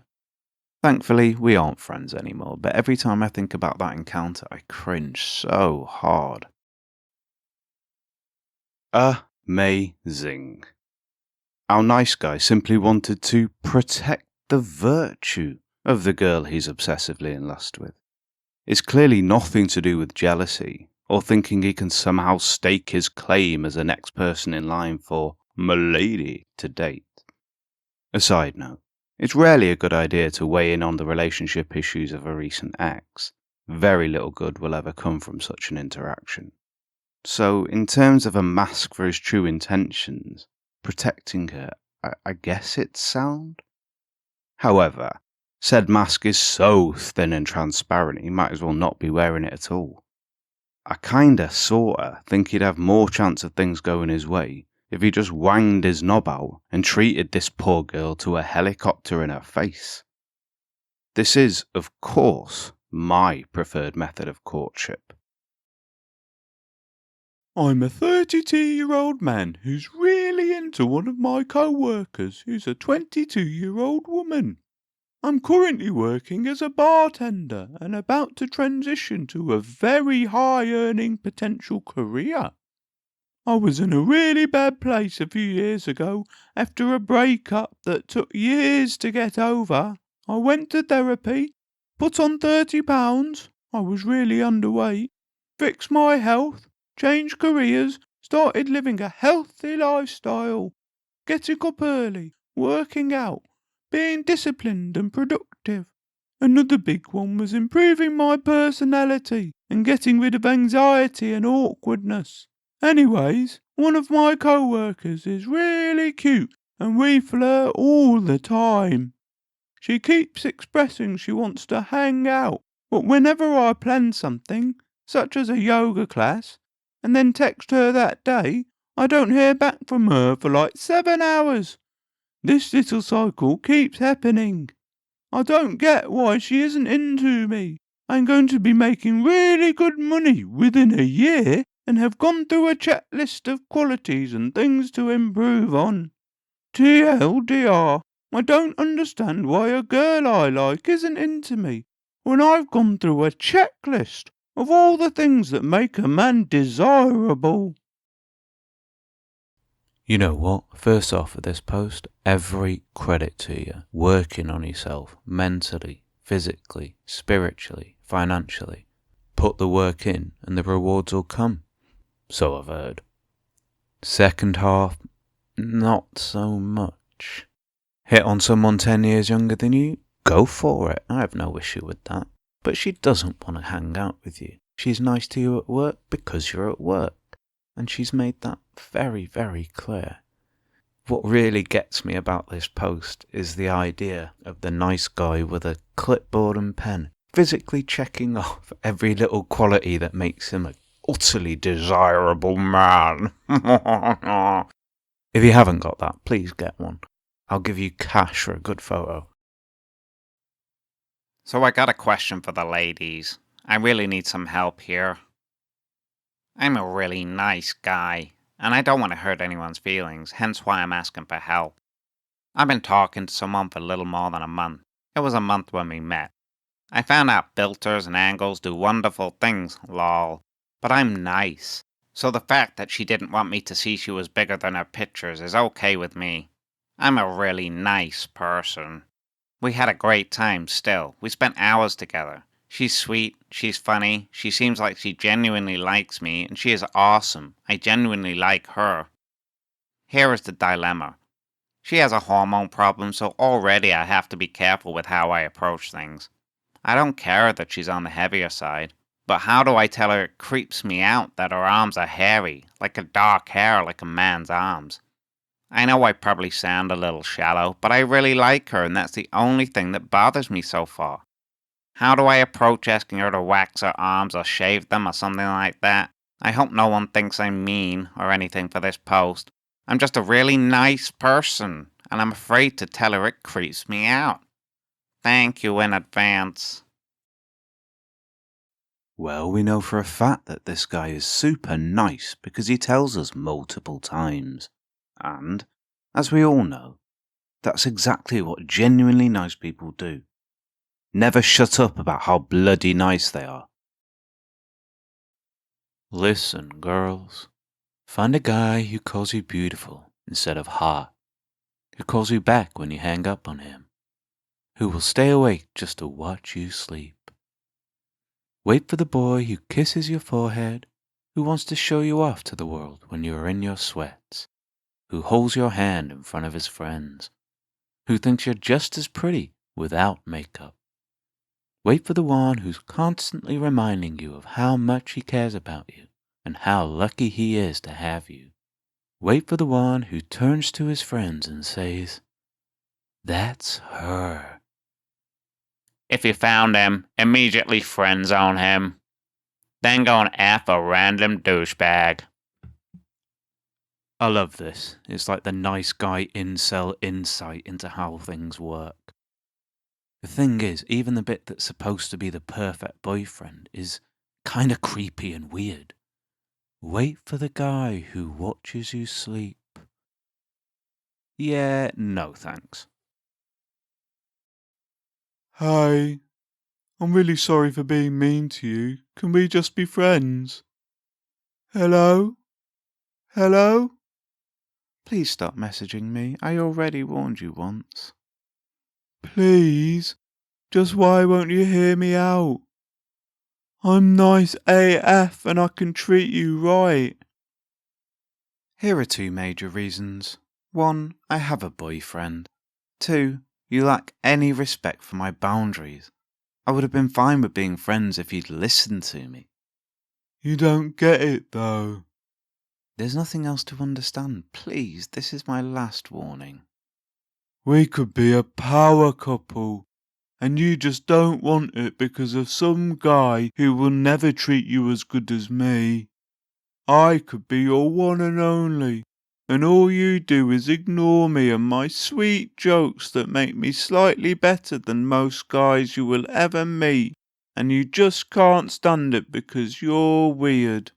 Thankfully, we aren't friends anymore, but every time I think about that encounter, I cringe so hard. Amazing. Our nice guy simply wanted to protect the virtue of the girl he's obsessively in lust with. It's clearly nothing to do with jealousy, or thinking he can somehow stake his claim as the next person in line for m'lady to date. A side note, it's rarely a good idea to weigh in on the relationship issues of a recent ex. Very little good will ever come from such an interaction. So, in terms of a mask for his true intentions, protecting her, I guess it's sound? However, said mask is so thin and transparent he might as well not be wearing it at all. I kinda, sorta, think he'd have more chance of things going his way if he just wanged his knob out and treated this poor girl to a helicopter in her face. This is, of course, my preferred method of courtship. I'm a 32-year-old man who's really into one of my co-workers who's a 22-year-old woman. I'm currently working as a bartender and about to transition to a very high-earning potential career. I was in a really bad place a few years ago after a breakup that took years to get over. I went to therapy, put on 30 pounds, I was really underweight, fixed my health, changed careers, started living a healthy lifestyle, getting up early, working out, being disciplined and productive. Another big one was improving my personality and getting rid of anxiety and awkwardness. Anyways, one of my co-workers is really cute and we flirt all the time. She keeps expressing she wants to hang out, but whenever I plan something, such as a yoga class, and then text her that day, I don't hear back from her for like 7 hours. This little cycle keeps happening. I don't get why she isn't into me. I'm going to be making really good money within a year and have gone through a checklist of qualities and things to improve on. TLDR, I don't understand why a girl I like isn't into me when I've gone through a checklist of all the things that make a man desirable. You know what? First off of this post, every credit to you. Working on yourself, mentally, physically, spiritually, financially. Put the work in and the rewards will come. So I've heard. Second half, not so much. Hit on someone 10 years younger than you? Go for it. I have no issue with that. But she doesn't want to hang out with you. She's nice to you at work because you're at work. And she's made that very, very clear. What really gets me about this post is the idea of the nice guy with a clipboard and pen, physically checking off every little quality that makes him a utterly desirable man. If you haven't got that, please get one. I'll give you cash for a good photo. So I got a question for the ladies. I really need some help here. I'm a really nice guy, and I don't want to hurt anyone's feelings, hence why I'm asking for help. I've been talking to someone for a little more than a month. It was a month when we met. I found out filters and angles do wonderful things, lol. But I'm nice, so the fact that she didn't want me to see she was bigger than her pictures is okay with me. I'm a really nice person. We had a great time still. We spent hours together. She's sweet, she's funny, she seems like she genuinely likes me, and she is awesome. I genuinely like her. Here is the dilemma. She has a hormone problem, so already I have to be careful with how I approach things. I don't care that she's on the heavier side, but how do I tell her it creeps me out that her arms are hairy, like a dark hair like a man's arms? I know I probably sound a little shallow, but I really like her, and that's the only thing that bothers me so far. How do I approach asking her to wax her arms or shave them or something like that? I hope no one thinks I'm mean or anything for this post. I'm just a really nice person, and I'm afraid to tell her it creeps me out. Thank you in advance. Well, we know for a fact that this guy is super nice because he tells us multiple times. And, as we all know, that's exactly what genuinely nice people do. Never shut up about how bloody nice they are. Listen, girls. Find a guy who calls you beautiful instead of hot, who calls you back when you hang up on him, who will stay awake just to watch you sleep. Wait for the boy who kisses your forehead, who wants to show you off to the world when you are in your sweats, who holds your hand in front of his friends, who thinks you're just as pretty without makeup. Wait for the one who's constantly reminding you of how much he cares about you and how lucky he is to have you. Wait for the one who turns to his friends and says, "That's her." If you found him, immediately friend zone him. Then go and F a random douchebag. I love this. It's like the nice guy incel insight into how things work. The thing is, even the bit that's supposed to be the perfect boyfriend is kinda creepy and weird. Wait for the guy who watches you sleep. Yeah, no thanks. Hey, I'm really sorry for being mean to you. Can we just be friends? Hello? Hello? Please stop messaging me. I already warned you once. Please? Just why won't you hear me out? I'm nice AF and I can treat you right. Here are two major reasons. 1, I have a boyfriend. 2, you lack any respect for my boundaries. I would have been fine with being friends if you'd listened to me. You don't get it though. There's nothing else to understand. Please, this is my last warning. We could be a power couple, and you just don't want it because of some guy who will never treat you as good as me. I could be your one and only, and all you do is ignore me and my sweet jokes that make me slightly better than most guys you will ever meet, and you just can't stand it because you're weird.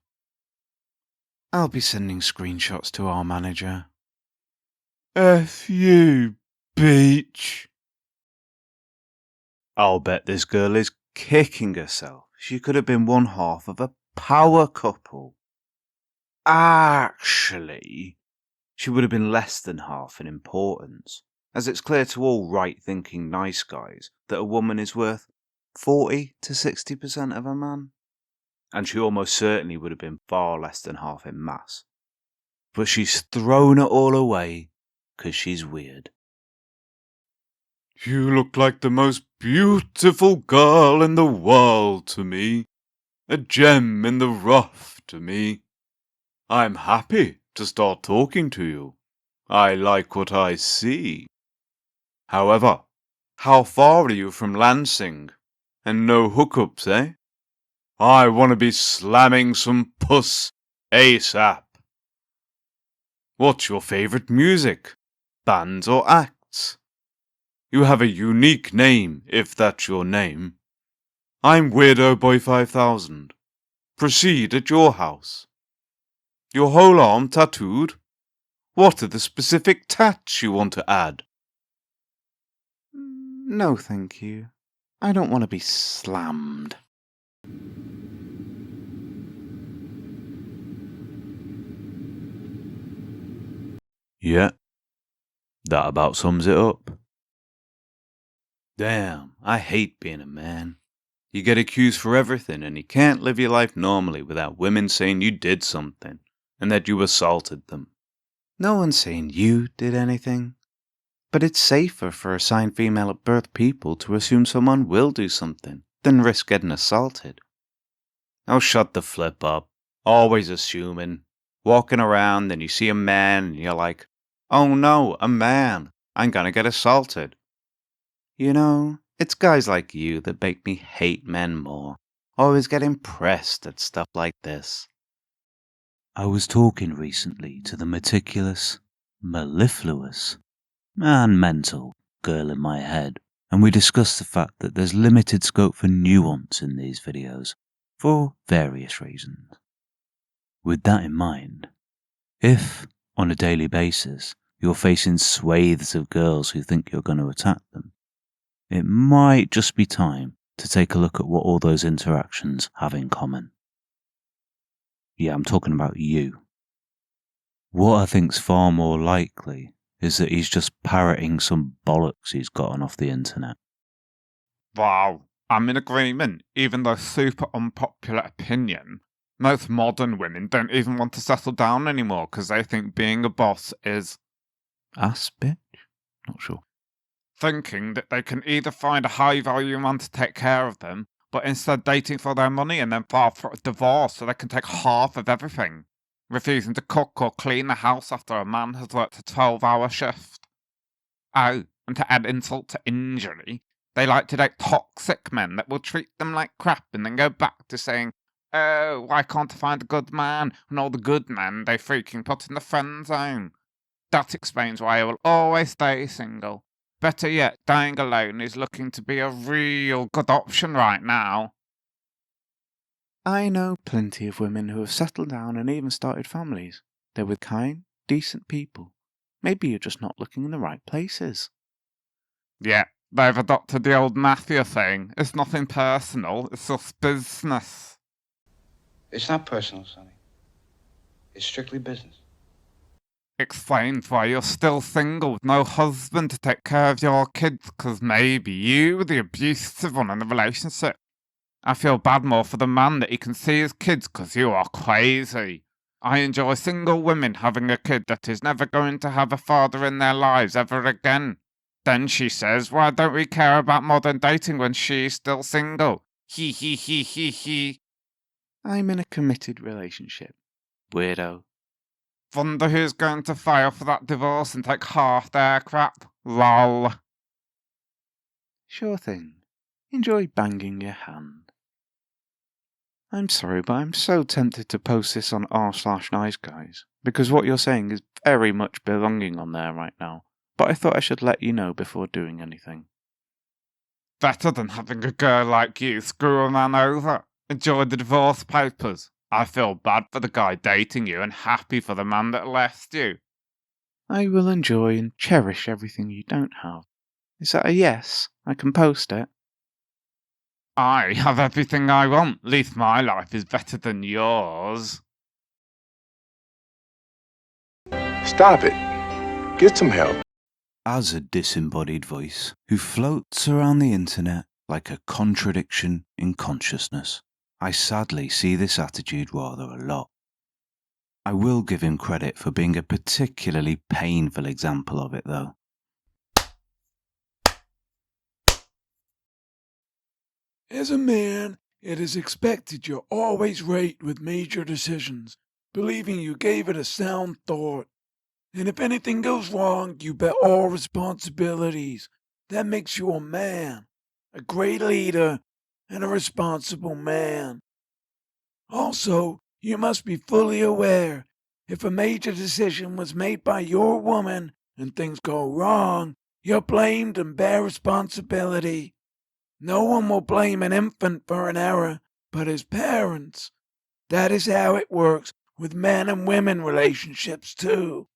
I'll be sending screenshots to our manager. F you, bitch. I'll bet this girl is kicking herself. She could have been one half of a power couple. Actually, she would have been less than half in importance, as it's clear to all right-thinking nice guys that a woman is worth 40 to 60% of a man. And she almost certainly would have been far less than half in mass. But she's thrown it all away because she's weird. You look like the most beautiful girl in the world to me. A gem in the rough to me. I'm happy to start talking to you. I like what I see. However, how far are you from Lansing? And no hookups, eh? I want to be slamming some puss ASAP. What's your favorite music? Bands or acts? You have a unique name, if that's your name. I'm Weirdo Boy 5000. Proceed at your house. Your whole arm tattooed? What are the specific tats you want to add? No, thank you. I don't want to be slammed. Yeah, that about sums it up. Damn, I hate being a man. You get accused for everything and you can't live your life normally without women saying you did something and that you assaulted them. No one's saying you did anything. But it's safer for assigned female at birth people to assume someone will do something than risk getting assaulted. Oh, shut the flip up. Always assuming. Walking around and you see a man and you're like, oh no, a man. I'm gonna get assaulted. You know, It's guys like you that make me hate men more. Always get impressed at stuff like this. I was talking recently to the meticulous, mellifluous, and mental girl in my head, and we discussed the fact that there's limited scope for nuance in these videos, for various reasons. With that in mind, if, on a daily basis, you're facing swathes of girls who think you're going to attack them, it might just be time to take a look at what all those interactions have in common. Yeah, I'm talking about you. What I think's far more likely is that he's just parroting some bollocks he's gotten off the internet. Wow, I'm in agreement, even though super unpopular opinion. Most modern women don't even want to settle down anymore because they think being a boss is... Ass bitch? Not sure. Thinking that they can either find a high-value man to take care of them, but instead dating for their money and then file for a divorce so they can take half of everything. Refusing to cook or clean the house after a man has worked a 12-hour shift. Oh, and to add insult to injury, they like to date toxic men that will treat them like crap and then go back to saying, oh, why can't I find a good man? And all the good men they freaking put in the friend zone. That explains why I will always stay single. Better yet, dying alone is looking to be a real good option right now. I know plenty of women who have settled down and even started families. They're with kind, decent people. Maybe you're just not looking in the right places. Yeah, they've adopted the old mafia thing. It's nothing personal, it's just business. It's not personal, Sonny. It's strictly business. Explains why you're still single with no husband to take care of your kids, because maybe you were the abusive one in the relationship. I feel bad more for the man that he can see his kids because you are crazy. I enjoy single women having a kid that is never going to have a father in their lives ever again. Then she says, why don't we care about modern dating when she's still single? He he he he he. I'm in a committed relationship. Weirdo. Wonder who's going to file for that divorce and take half their crap. Lol. Sure thing. Enjoy banging your hand. I'm sorry, but I'm so tempted to post this on r/niceguys, because what you're saying is very much belonging on there right now, but I thought I should let you know before doing anything. Better than having a girl like you screw a man over. Enjoy the divorce papers. I feel bad for the guy dating you and happy for the man that left you. I will enjoy and cherish everything you don't have. Is that a yes? I can post it. I have everything I want. At least my life is better than yours. Stop it. Get some help. As a disembodied voice who floats around the internet like a contradiction in consciousness, I sadly see this attitude rather a lot. I will give him credit for being a particularly painful example of it, though. As a man, it is expected you're always right with major decisions, believing you gave it a sound thought. And if anything goes wrong, you bear all responsibilities. That makes you a man, a great leader, and a responsible man. Also, you must be fully aware, if a major decision was made by your woman and things go wrong, you're blamed and bear responsibility. No one will blame an infant for an error but his parents. That is how it works with men and women relationships too.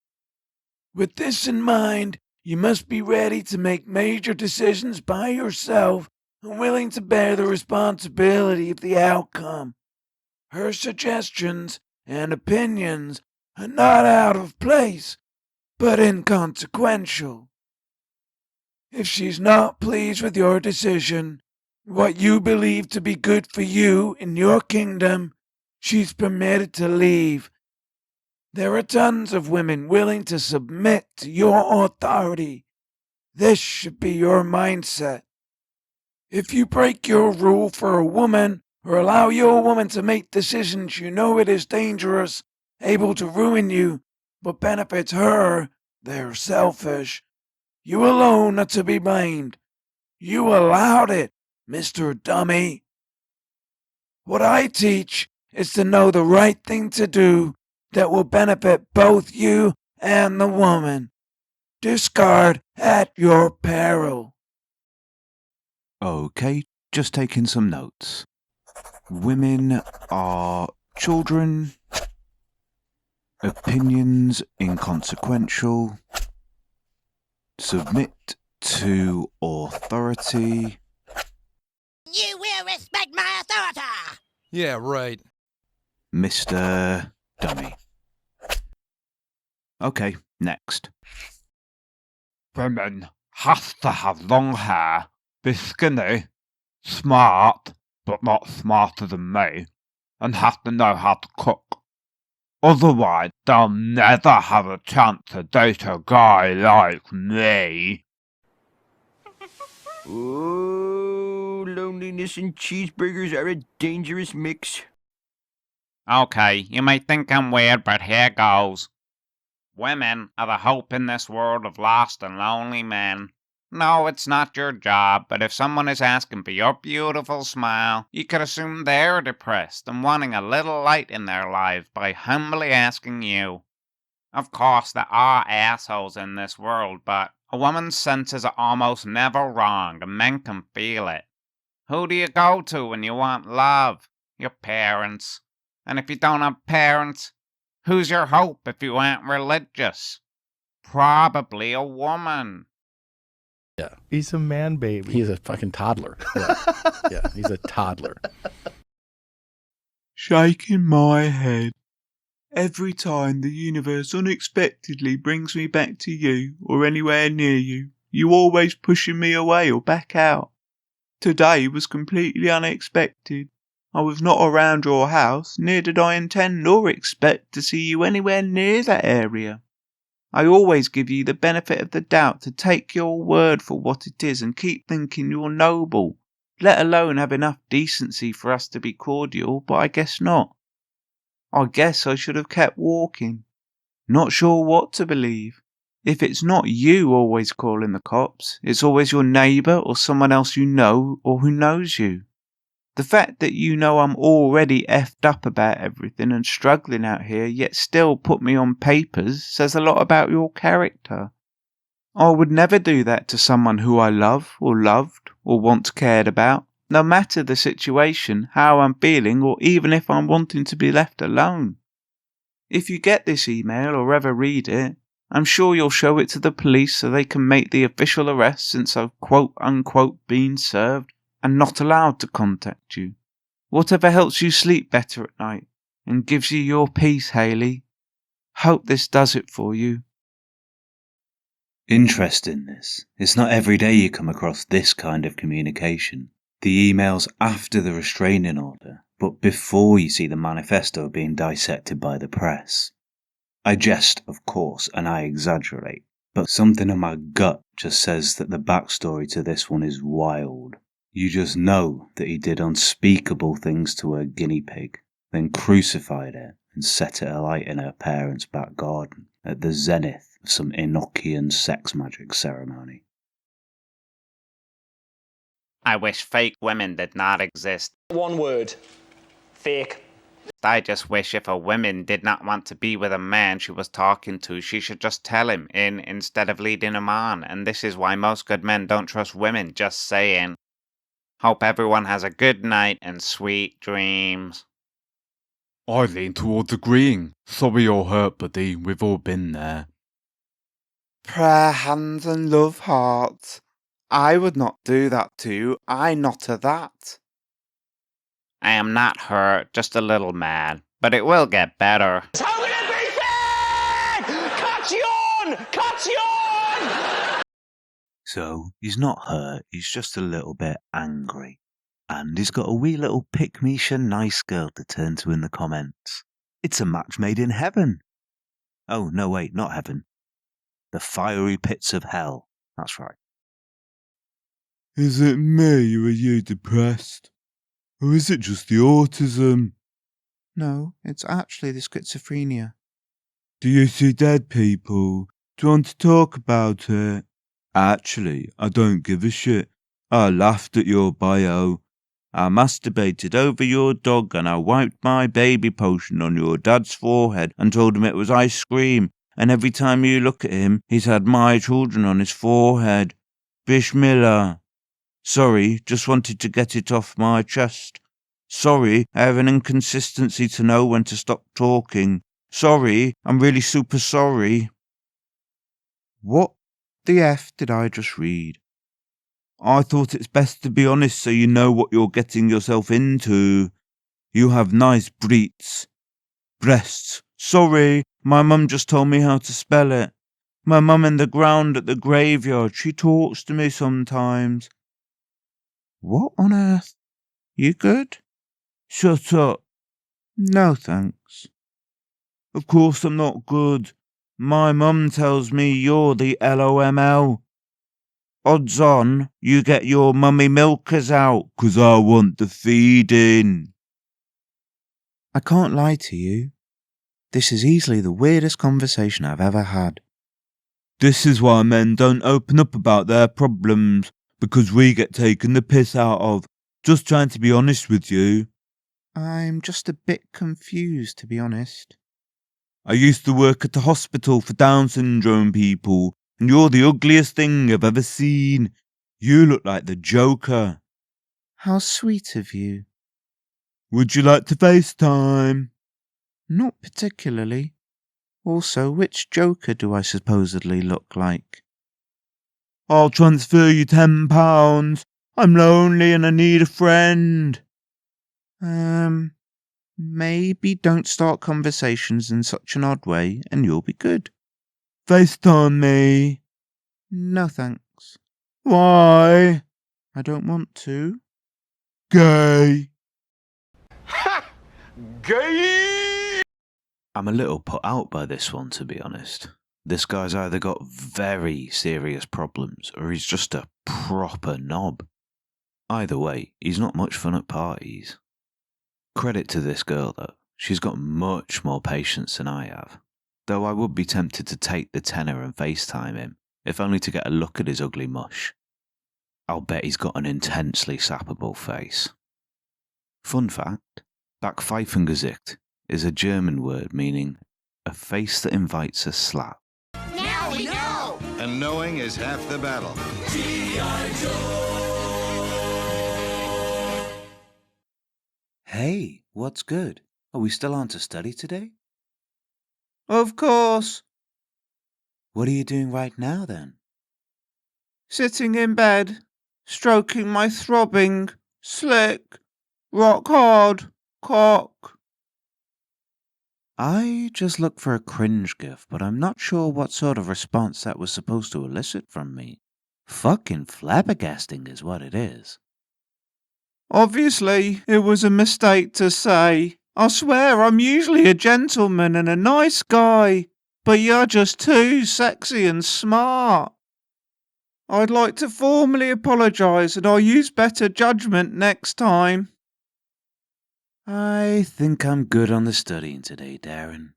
With this in mind, you must be ready to make major decisions by yourself and willing to bear the responsibility of the outcome. Her suggestions and opinions are not out of place, but inconsequential. If she's not pleased with your decision, what you believe to be good for you in your kingdom, she's permitted to leave. There are tons of women willing to submit to your authority. This should be your mindset. If you break your rule for a woman, or allow your woman to make decisions you know it is dangerous, able to ruin you, but benefits her, they're selfish. You alone are to be blamed. You allowed it, Mr. Dummy. What I teach is to know the right thing to do that will benefit both you and the woman. Discard at your peril. Okay, just taking some notes. Women are children. Opinions inconsequential. Submit to authority. You will respect my authority! Yeah, right. Mr. Dummy. Okay, next. Women have to have long hair, be skinny, smart, but not smarter than me, and have to know how to cook. Otherwise, they'll never have a chance to date a guy like me. Oh, loneliness and cheeseburgers are a dangerous mix. Okay, you might think I'm weird, but here goes. Women are the hope in this world of lost and lonely men. No, it's not your job, but if someone is asking for your beautiful smile, you could assume they're depressed and wanting a little light in their lives by humbly asking you. Of course, there are assholes in this world, but a woman's senses are almost never wrong, and men can feel it. Who do you go to when you want love? Your parents. And if you don't have parents, who's your hope if you aren't religious? Probably a woman. Yeah. He's a man baby. He's a fucking toddler. Yeah, he's a toddler. Shaking my head. Every time the universe unexpectedly brings me back to you or anywhere near you, you always pushing me away or back out. Today was completely unexpected. I was not around your house, neither did I intend nor expect to see you anywhere near that area. I always give you the benefit of the doubt to take your word for what it is and keep thinking you're noble, let alone have enough decency for us to be cordial, but I guess not. I guess I should have kept walking. Not sure what to believe. If it's not you always calling the cops, it's always your neighbour or someone else you know or who knows you. The fact that you know I'm already effed up about everything and struggling out here, yet still put me on papers, says a lot about your character. I would never do that to someone who I love or loved or once cared about, no matter the situation, how I'm feeling, or even if I'm wanting to be left alone. If you get this email or ever read it, I'm sure you'll show it to the police so they can make the official arrest since I've quote-unquote been served and not allowed to contact you. Whatever helps you sleep better at night and gives you your peace, Hayley. Hope this does it for you. Interesting this. It's not every day you come across this kind of communication. The emails after the restraining order, but before you see the manifesto being dissected by the press. I jest, of course, and I exaggerate, but something in my gut just says that the backstory to this one is wild. You just know that he did unspeakable things to her guinea pig, then crucified it and set it alight in her parents' back garden at the zenith of some Enochian sex magic ceremony. I wish fake women did not exist. One word. Fake. I just wish if a woman did not want to be with a man she was talking to, she should just tell him instead of leading him on. And this is why most good men don't trust women, just saying. Hope everyone has a good night and sweet dreams. I lean towards agreeing. Sorry you're hurt, buddy. We've all been there. Prayer hands and love hearts. I would not do that to you. I not a that. I am not hurt, just a little mad. But it will get better. How can it be fake? Catch on! So, he's not hurt, he's just a little bit angry. And he's got a wee little pick-me-sha nice girl to turn to in the comments. It's a match made in heaven. Oh, no wait, not heaven. The fiery pits of hell. That's right. Is it me or are you depressed? Or is it just the autism? No, it's actually the schizophrenia. Do you see dead people? Do you want to talk about it? Actually, I don't give a shit. I laughed at your bio. I masturbated over your dog and I wiped my baby potion on your dad's forehead and told him it was ice cream. And every time you look at him, he's had my children on his forehead. Bishmillah. Sorry, just wanted to get it off my chest. Sorry, I have an inconsistency to know when to stop talking. Sorry, I'm really super sorry. What the F did I just read? I thought it's best to be honest so you know what you're getting yourself into. You have nice breasts. Sorry, my mum just told me how to spell it. My mum in the ground at the graveyard, she talks to me sometimes. What on earth? You good? Shut up. No thanks. Of course I'm not good. My mum tells me you're the LOML. Odds on, you get your mummy milkers out, 'cause I want the feeding. I can't lie to you. This is easily the weirdest conversation I've ever had. This is why men don't open up about their problems, because we get taken the piss out of. Just trying to be honest with you. I'm just a bit confused, to be honest. I used to work at a hospital for Down syndrome people, and you're the ugliest thing I've ever seen. You look like the Joker. How sweet of you. Would you like to FaceTime? Not particularly. Also, which Joker do I supposedly look like? I'll transfer you £10. I'm lonely and I need a friend. Maybe don't start conversations in such an odd way and you'll be good. FaceTime me. No thanks. Why? I don't want to. Gay. Ha! Gay! I'm a little put out by this one, to be honest. This guy's either got very serious problems or he's just a proper knob. Either way, he's not much fun at parties. Credit to this girl though, she's got much more patience than I have. Though I would be tempted to take the tenner and FaceTime him, if only to get a look at his ugly mush. I'll bet he's got an intensely sappable face. Fun fact, Backpfeifengesicht is a German word meaning a face that invites a slap. Now we know! And knowing is half the battle. Hey, what's good? Are we still on to study today? Of course. What are you doing right now then? Sitting in bed, stroking my throbbing, slick, rock hard cock. I just looked for a cringe gif, but I'm not sure what sort of response that was supposed to elicit from me. Fucking flabbergasting is what it is. Obviously, it was a mistake to say. I swear I'm usually a gentleman and a nice guy, but you're just too sexy and smart. I'd like to formally apologise and I'll use better judgment next time. I think I'm good on the studying today, Darren.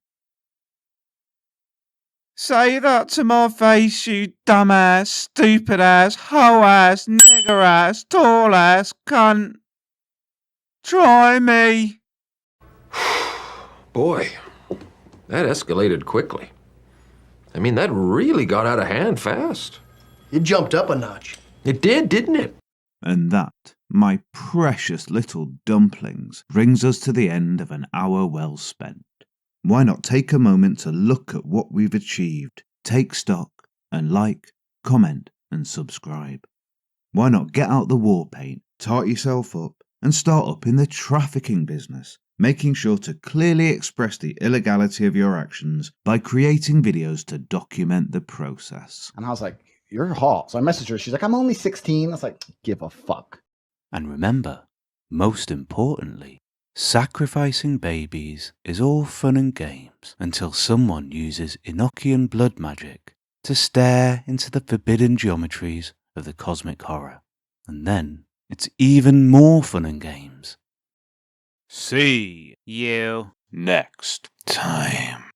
Say that to my face, you dumbass, stupid ass, hoe ass, nigger ass, tall ass, cunt. Try me. Boy, that escalated quickly. I mean, that really got out of hand fast. It jumped up a notch. It did, didn't it? And that, my precious little dumplings, brings us to the end of an hour well spent. Why not take a moment to look at what we've achieved, take stock, and like, comment, and subscribe? Why not get out the war paint, tart yourself up, and start up in the trafficking business, making sure to clearly express the illegality of your actions by creating videos to document the process. And I was like, you're hot. So I messaged her. She's like, I'm only 16. I was like, give a fuck. And remember, most importantly, sacrificing babies is all fun and games until someone uses Enochian blood magic to stare into the forbidden geometries of the cosmic horror. And then it's even more fun and games. See you next time.